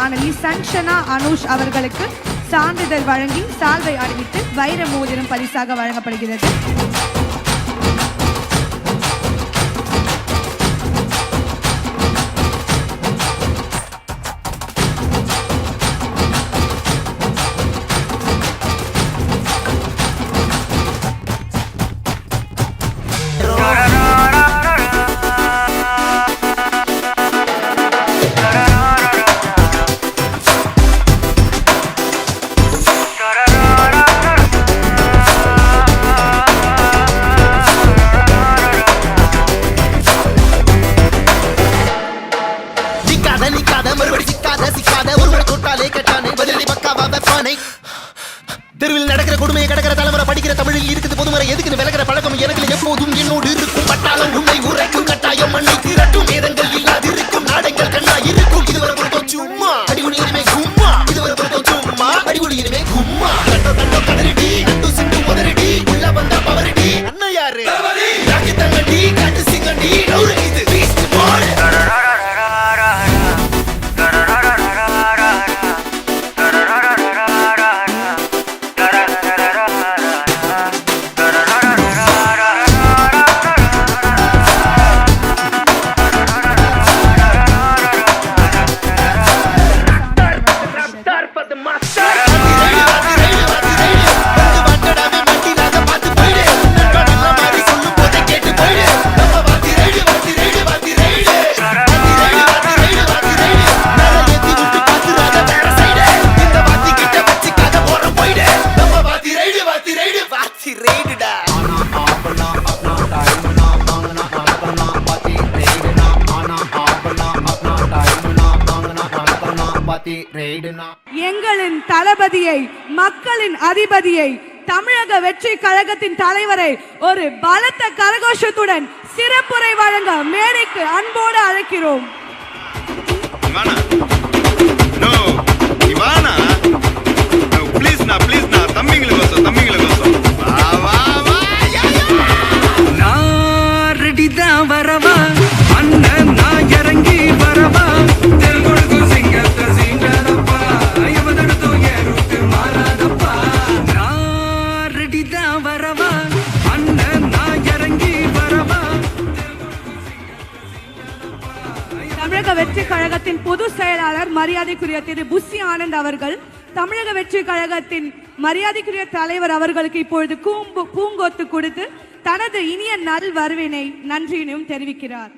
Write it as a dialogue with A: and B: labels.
A: மாணவி சன்ஷனா அனுஷ் அவர்களுக்கு சான்றிதழ் வழங்கி சால்வை அணிவித்து வைர மோதிரம் பரிசாக வழங்கப்படுகிறது.
B: தெருவில் நடக்கிற கொடுமையை கடக்கிற தலைமுறை படிக்கிற தமிழில் இருக்குது பொதுமுறை எதுக்கு விலகிற பழக்கம் எனக்கு எப்போதும் என்னோடு இருக்கும். பட்டாளம் உண்மை உரைக்கும் கட்டாயம் மண்ணை திரட்டும் வேதங்கள் இல்லாதிருக்கும் நாடங்கள் கண்ணா இருக்கும். இதுவரை பொறுத்தோ சும்மா அடிகுடியிலுமே கும்மா இதுவரை பொறுத்தோ சும்மா அடிகுடியிலுமே கும்மா கண்டோ கண்டோ கதறிடி கண்டு சிந்து உதறிடி உள்ள வந்த பவரிடி அண்ணா யாரு ராக்கி தங்கடி காட்டு சிங்கடி நவுறு இது பீஸ்ட் பால்
A: எங்களின் தளபதியை மக்களின் அதிபதியை தமிழக வெற்றி கழகத்தின் தலைவரை ஒரு பலத்த கரகோஷத்துடன் சிறப்புரை வழங்க மேடைக்கு அன்போடு அழைக்கிறோம்.
C: வரவா அண்ணன் நான் இறங்கி வரவா
A: தமிழக வெற்றி கழகத்தின் பொதுச் செயலாளர் மரியாதைக்குரிய திரு புஷி ஆனந்த் அவர்கள் தமிழக வெற்றி கழகத்தின் மரியாதைக்குரிய தலைவர் அவர்களுக்கு இப்பொழுது பூங்கொத்து கொடுத்து தனது இனிய நல் வரவினை நன்றியினையும் தெரிவிக்கிறார்.